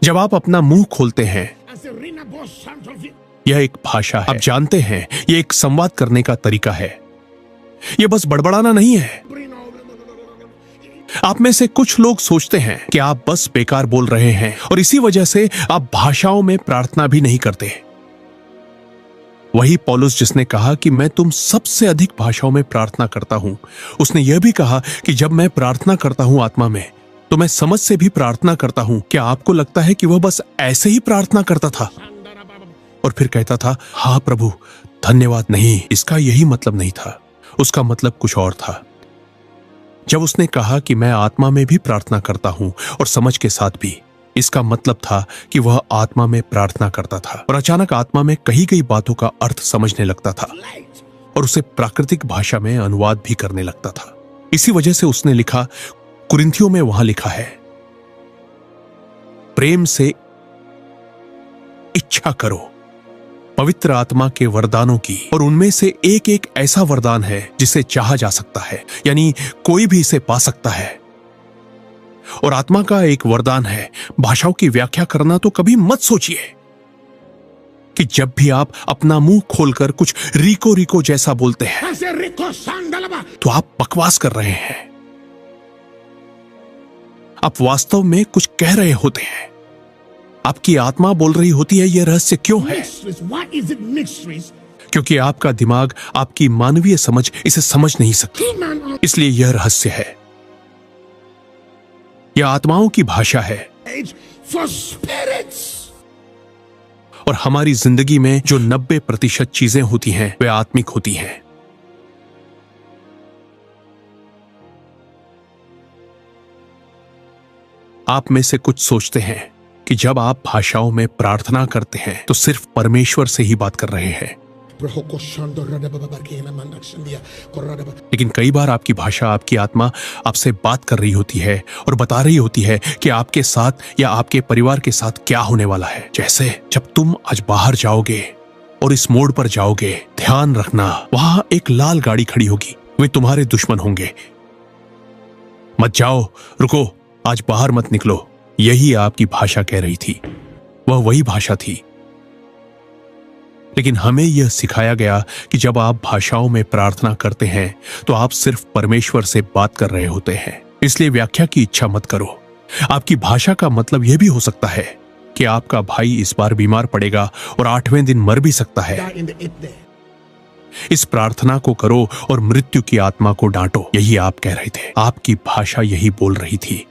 जब आप अपना मुंह खोलते हैं, यह एक भाषा है। आप जानते हैं, यह एक संवाद करने का तरीका है। यह बस बड़बड़ाना नहीं है। आप में से कुछ लोग सोचते हैं कि आप बस बेकार बोल रहे हैं और इसी वजह से आप भाषाओं में प्रार्थना भी नहीं करते। वही पौलुस जिसने कहा कि मैं तुम सबसे अधिक भाषाओं में प्रार्थना करता हूं, उसने यह भी कहा कि जब मैं प्रार्थना करता हूं आत्मा में, तो मैं समझ से भी प्रार्थना करता हूं। क्या आपको लगता है कि वह बस ऐसे ही प्रार्थना करता था और फिर कहता था, हाँ प्रभु धन्यवाद? नहीं, इसका यही मतलब नहीं था। उसका मतलब कुछ और था। जब उसने कहा कि मैं आत्मा में भी प्रार्थना करता हूं और समझ के साथ भी, इसका मतलब था कि वह आत्मा में प्रार्थना करता था और अचानक आत्मा में कही गई बातों का अर्थ समझने लगता था और उसे प्राकृतिक भाषा में अनुवाद भी करने लगता था। इसी वजह से उसने लिखा, कुरिन्थियों में वहां लिखा है, प्रेम से इच्छा करो पवित्र आत्मा के वरदानों की, और उनमें से एक एक ऐसा वरदान है जिसे चाहा जा सकता है, यानी कोई भी इसे पा सकता है। और आत्मा का एक वरदान है भाषाओं की व्याख्या करना। तो कभी मत सोचिए कि जब भी आप अपना मुंह खोलकर कुछ रिको रिको जैसा बोलते हैं तो आप बकवास कर रहे हैं। आप वास्तव में कुछ कह रहे होते हैं। आपकी आत्मा बोल रही होती है। यह रहस्य क्यों है? क्योंकि आपका दिमाग, आपकी मानवीय समझ इसे समझ नहीं सकती। इसलिए यह रहस्य है। यह आत्माओं की भाषा है। और हमारी जिंदगी में जो 90% चीजें होती हैं वे आत्मिक होती हैं। आप में से कुछ सोचते हैं कि जब आप भाषाओं में प्रार्थना करते हैं तो सिर्फ परमेश्वर से ही बात कर रहे हैं। लेकिन कई बार आपकी भाषा, आपकी आत्मा आपसे बात कर रही होती है और बता रही होती है कि आपके साथ या आपके परिवार के साथ क्या होने वाला है। जैसे जब तुम आज बाहर जाओगे और इस मोड़ पर जाओगे, ध्यान रखना वहां एक लाल गाड़ी खड़ी होगी। वे तुम्हारे दुश्मन होंगे। मत जाओ, रुको, आज बाहर मत निकलो। यही आपकी भाषा कह रही थी। वह वही भाषा थी। लेकिन हमें यह सिखाया गया कि जब आप भाषाओं में प्रार्थना करते हैं तो आप सिर्फ परमेश्वर से बात कर रहे होते हैं। इसलिए व्याख्या की इच्छा मत करो। आपकी भाषा का मतलब यह भी हो सकता है कि आपका भाई इस बार बीमार पड़ेगा और 8वें दिन मर भी सकता है। इस प्रार्थना को करो और मृत्यु की आत्मा को डांटो। यही आप कह रहे थे। आपकी भाषा यही बोल रही थी।